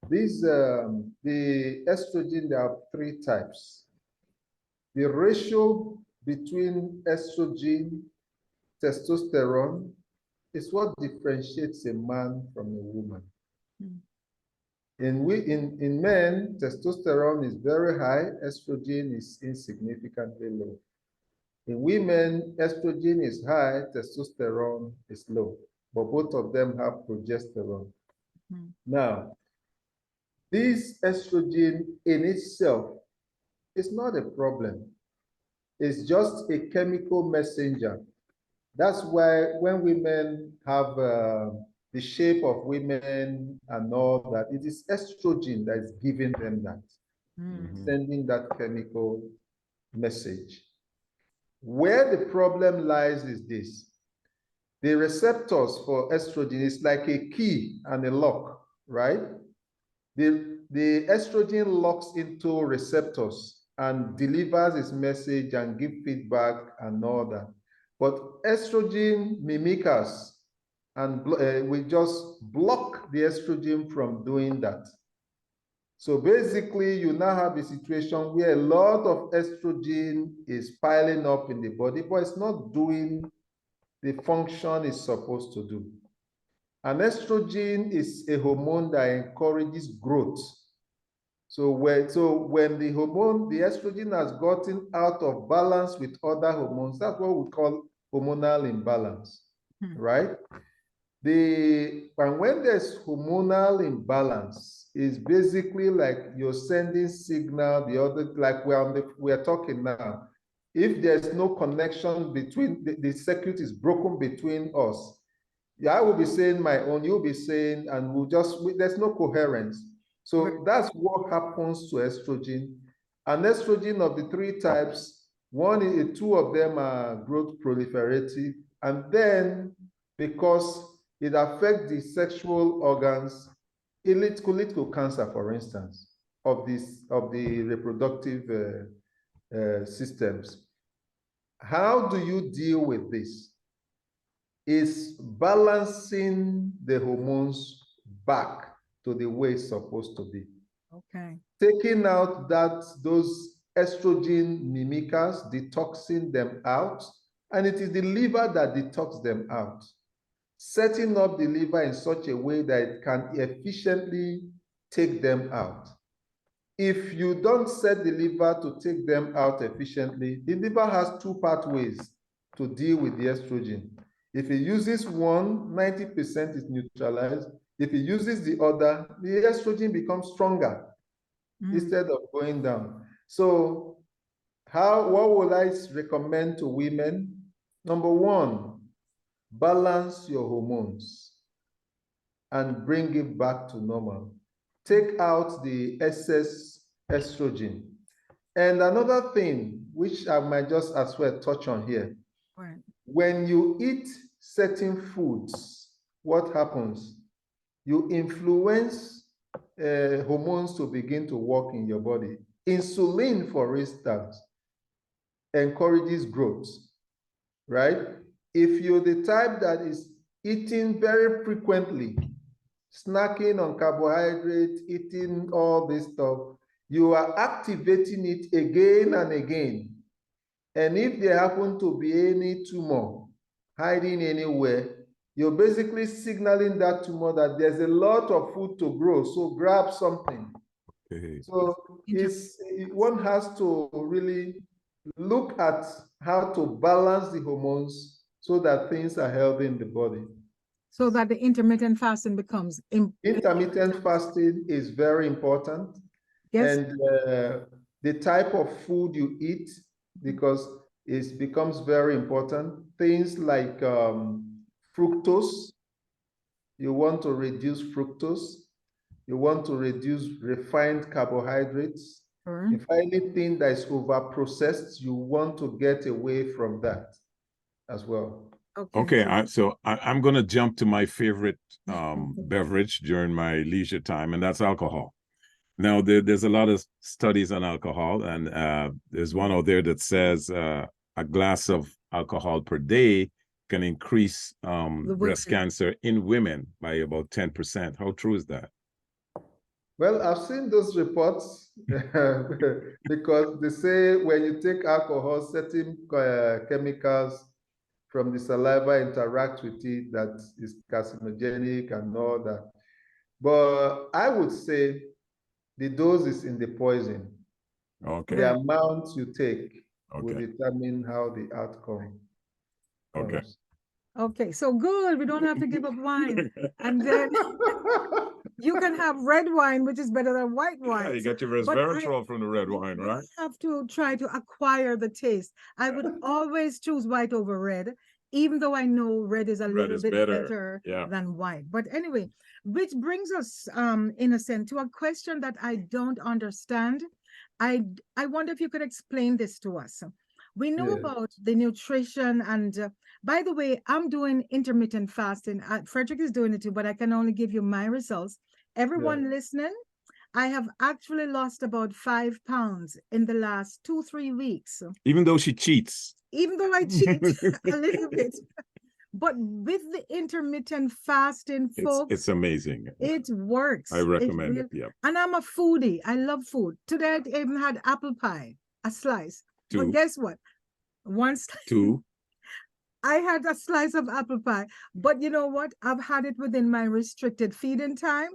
The estrogen, there are 3 types. The ratio between estrogen, testosterone is what differentiates a man from a woman. In men, testosterone is very high, estrogen is insignificantly low. In women, estrogen is high, testosterone is low, but both of them have progesterone. Now, this estrogen in itself is not a problem. It's just a chemical messenger. That's why when women have the shape of women and all that, it is estrogen that is giving them that, sending that chemical message. Where the problem lies is this. The receptors for estrogen is like a key and a lock, right? The estrogen locks into receptors and delivers its message and give feedback and all that. But estrogen mimickers, and we just block the estrogen from doing that. So basically, you now have a situation where a lot of estrogen is piling up in the body, but it's not doing the function it's supposed to do. And estrogen is a hormone that encourages growth. So when the estrogen has gotten out of balance with other hormones, that's what we call hormonal imbalance, right? And when there's hormonal imbalance, it's basically like you're sending signal, like we're talking now. If there's no connection between, the circuit is broken between us, I will be saying my own, you'll be saying, and there's no coherence. So that's what happens to estrogen. And estrogen of the 3 types, 2 of them are growth proliferative. And then because it affects the sexual organs, it could lead to cancer, for instance, of the reproductive systems. How do you deal with this? Is balancing the hormones back to the way it's supposed to be. Okay. Taking out those estrogen mimickers, detoxing them out, and it is the liver that detox them out. Setting up the liver in such a way that it can efficiently take them out. If you don't set the liver to take them out efficiently, the liver has 2 pathways to deal with the estrogen. If it uses one, 90% is neutralized. If it uses the other, the estrogen becomes stronger instead of going down. So what would I recommend to women? Number 1, balance your hormones and bring it back to normal. Take out the excess estrogen. And another thing, which I might just as well touch on here, right. When you eat certain foods, what happens? You influence hormones to begin to work in your body. Insulin, for instance, encourages growth, right? If you're the type that is eating very frequently, snacking on carbohydrates, eating all this stuff, you are activating it again and again. And if there happen to be any tumor hiding anywhere, you're basically signaling that tumor that there's a lot of food to grow, so grab something. Okay. So one has to really look at how to balance the hormones so that things are healthy in the body. So that the intermittent fasting becomes intermittent fasting is very important. Yes. And the type of food you eat, because it becomes very important. Things like fructose, you want to reduce fructose. You want to reduce refined carbohydrates. Sure. If anything that is over-processed, you want to get away from that as well. Okay, so I'm going to jump to my favorite beverage during my leisure time, and that's alcohol. Now, there's a lot of studies on alcohol, and there's one out there that says a glass of alcohol per day can increase breast cancer in women by about 10%. How true is that? Well, I've seen those reports because they say when you take alcohol, certain chemicals from the saliva interact with it that is carcinogenic and all that. But I would say the dose is in the poison. Okay. The amount you take will determine how the outcome comes. Okay. Okay, so good. We don't have to give up wine. And then you can have red wine, which is better than white wine. Yeah, you get your resveratrol from the red wine, right? You have to try to acquire the taste. I would always choose white over red, even though I know red is a little bit better than white. But anyway, which brings us, Innocent, to a question that I don't understand. I wonder if you could explain this to us. We know about the nutrition, and by the way, I'm doing intermittent fasting. Frederick is doing it too, but I can only give you my results. Everyone listening, I have actually lost about 5 pounds in the last 2-3 weeks. Even though she cheats. Even though I cheat a little bit. But with the intermittent fasting, folks, it's amazing. It works. I recommend it. Yeah. And I'm a foodie. I love food. Today I even had apple pie, a slice. But guess what? I had a slice of apple pie. But you know what? I've had it within my restricted feeding time,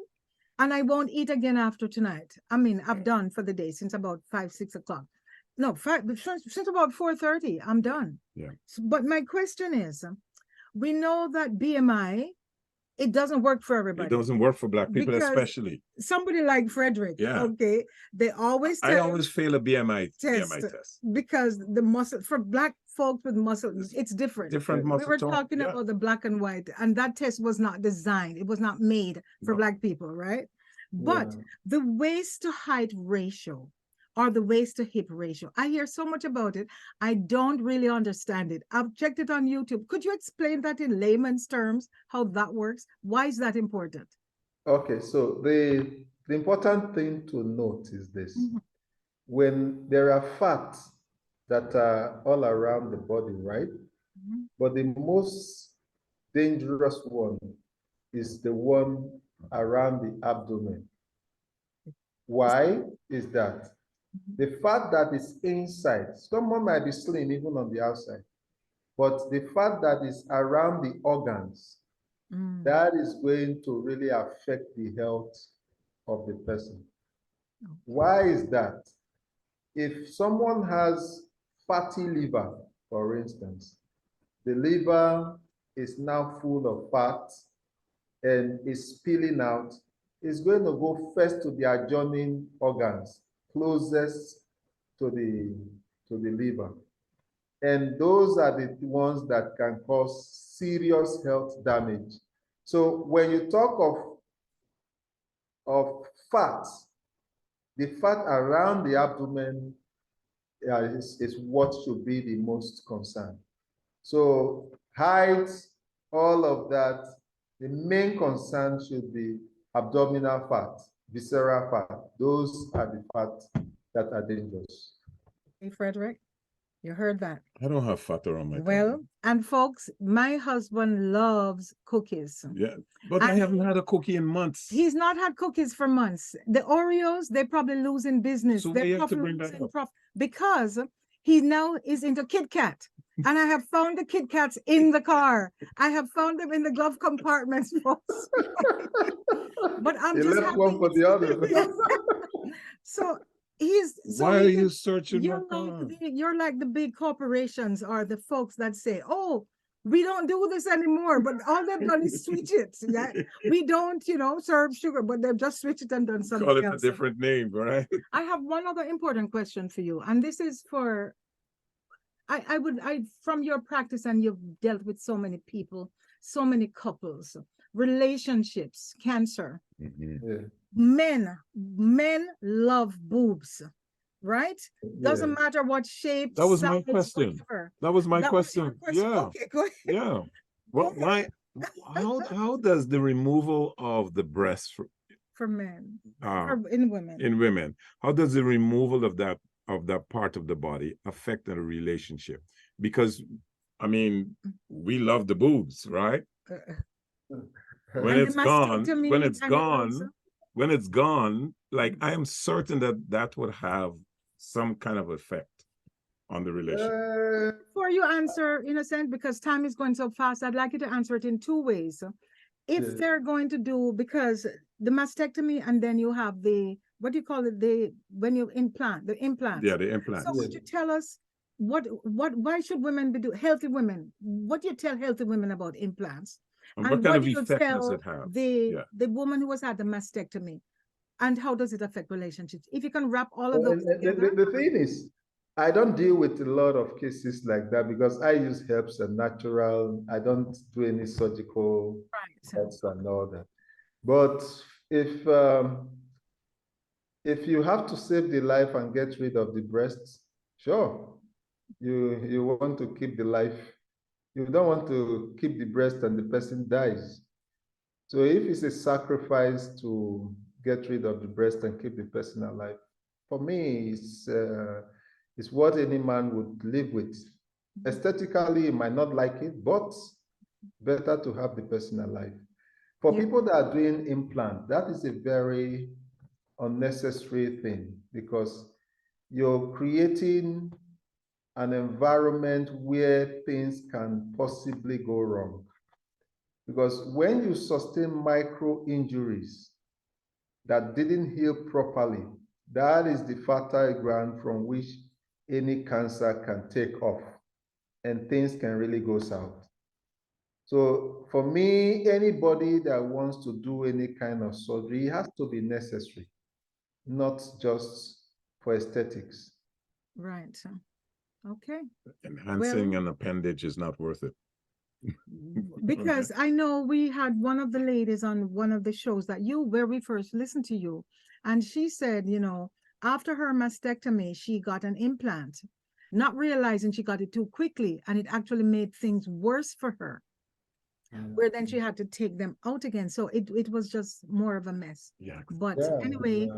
and I won't eat again after tonight. I mean, I've done for the day since about 5-6 o'clock. No, since about 4:30, I'm done. Yeah. But my question is, we know that BMI, it doesn't work for everybody. It doesn't work for Black people, especially. Somebody like Frederick, okay, they always I always fail a BMI test because the muscle for Black folks with muscles, it's different. Different muscle. We were talking about the black and white, and that test was not designed. It was not made for Black people, right? But the waist to height ratio, or the waist to hip ratio, I hear so much about it. I don't really understand it. I've checked it on YouTube. Could you explain that in layman's terms, how that works? Why is that important? Okay, so the important thing to note is this. When there are fats that are all around the body, right? But the most dangerous one is the one around the abdomen. Why is that? The fat that is inside, someone might be slim even on the outside, but the fat that is around the organs, that is going to really affect the health of the person. Why is that? If someone has fatty liver, for instance, the liver is now full of fat and is spilling out, it's going to go first to the adjoining organs closest to the liver. And those are the ones that can cause serious health damage. So when you talk of fat, the fat around the abdomen is what should be the most concern. So height, all of that, the main concern should be abdominal fat, visceral fat. Those are the fats that are dangerous. Hey, Frederick? You heard that? I don't have fat around my Well, tummy. and folks, my husband loves cookies. Yeah, but I haven't had a cookie in months. He's not had cookies for months. The Oreos, they probably losing business. So They're you have to probably bring that losing up. because he now is into Kit Kat. And I have found the Kit Kats in the car. I have found them in the glove compartments, folks. But I'm He just left one for the other. So he's so Why he are you can- searching my car? you're like the big corporations or the folks that say, oh, we don't do this anymore, but all they've done is switch it. Yeah? We don't, serve sugar, but they've just switched it and done something Call it else. a different name, right? I have one other important question for you, and this is for from your practice, and you've dealt with so many people, so many couples, relationships, cancer. Yeah. Men love boobs, right? Doesn't matter what shape. That was my size, question. whatever. That was my That was your question. question. Yeah. Okay, go ahead. Yeah. Well, why? How does the removal of the breast For men, uh, in women, in women, how does the removal of that part of the body affect the relationship? Because I mean, we love the boobs, right? When And it's the gone, mastectomy when it's and it also- gone, when it's gone, like I am certain that that would have some kind of effect on the relationship. Before you answer, Innocent, because time is going so fast, I'd like you to answer it in two ways. If Yes. they're going to do, because the mastectomy and then you have the, what do you call it? When you implant, the implants. Yeah, the implants. So would you tell us why should women healthy women, what do you tell healthy women about implants? And what kind of do you effect does tell it have? the woman who has had the mastectomy? And how does it affect relationships? If you can wrap all of those together. The thing is, I don't deal with a lot of cases like that because I use herbs and natural. I don't do any surgical cuts and all that. But if you have to save the life and get rid of the breasts, sure, you want to keep the life. You don't want to keep the breast and the person dies. So if it's a sacrifice to get rid of the breast and keep the person alive, for me, it's what any man would live with. Aesthetically, you might not like it, but better to have the person alive. For people that are doing implant, that is a very unnecessary thing because you're creating an environment where things can possibly go wrong. Because when you sustain micro injuries that didn't heal properly, that is the fertile ground from which any cancer can take off and things can really go south. So for me, anybody that wants to do any kind of surgery, it has to be necessary, not just for aesthetics. Right. Okay. Enhancing an appendage is not worth it. Because I know we had one of the ladies on one of the shows where we first listened to you, and she said, after her mastectomy, she got an implant, not realizing she got it too quickly, and it actually made things worse for her. Where then she had to take them out again. So it was just more of a mess. Yeah. But anyway,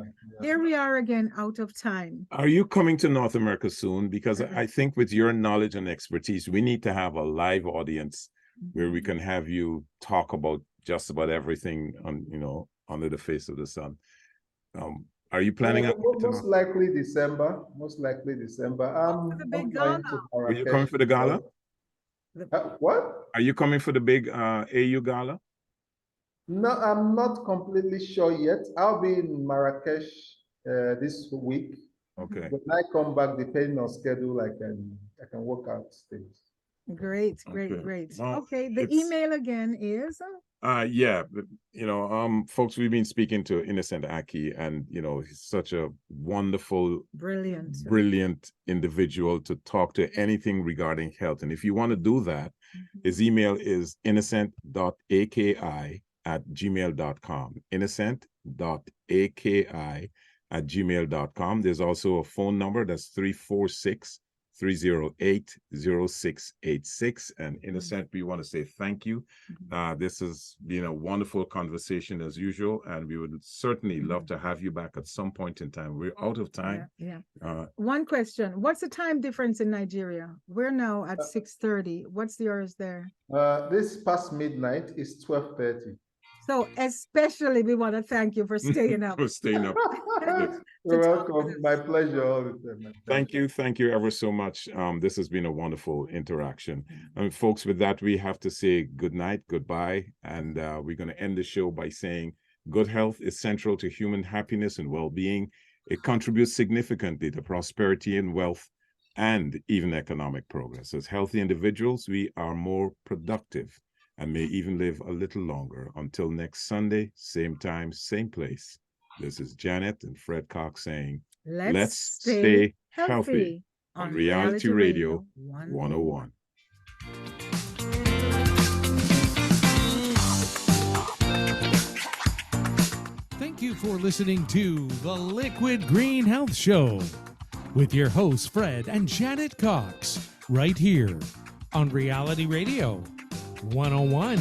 here we are again, out of time. Are you coming to North America soon? Because I think with your knowledge and expertise, we need to have a live audience where we can have you talk about just about everything under the face of the sun. Are you planning on most likely December? Most likely December. The big gala. Are you coming for the gala? What? Are you coming for the big AU gala? No, I'm not completely sure yet. I'll be in Marrakesh this week. Okay. When I come back, depending on schedule, I can work out things. Great. Well, okay, the email again is folks, we've been speaking to Innocent Aki, and he's such a wonderful, brilliant individual to talk to anything regarding health. And if you want to do that, his email is innocent.aki@gmail.com. innocent.aki@gmail.com. There's also a phone number that's 346 308-0686. And Innocent, we want to say thank you. This has been a wonderful conversation as usual, and we would certainly love to have you back at some point in time. We're out of time. One question. What's the time difference in Nigeria? We're now at 6:30. What's yours there? This past midnight is 12:30. So especially we want to thank you for staying up. For staying up. You're welcome. My pleasure all the time. Thank you ever so much. This has been a wonderful interaction. Folks, with that, we have to say good night, goodbye, and we're going to end the show by saying good health is central to human happiness and well-being. It contributes significantly to prosperity and wealth and even economic progress. As healthy individuals, we are more productive and may even live a little longer. Until next Sunday, same time, same place. This is Janet and Fred Cox saying, let's stay healthy on Reality Radio 101. Thank you for listening to the Liquid Green Health Show with your hosts, Fred and Janet Cox, right here on Reality Radio 101.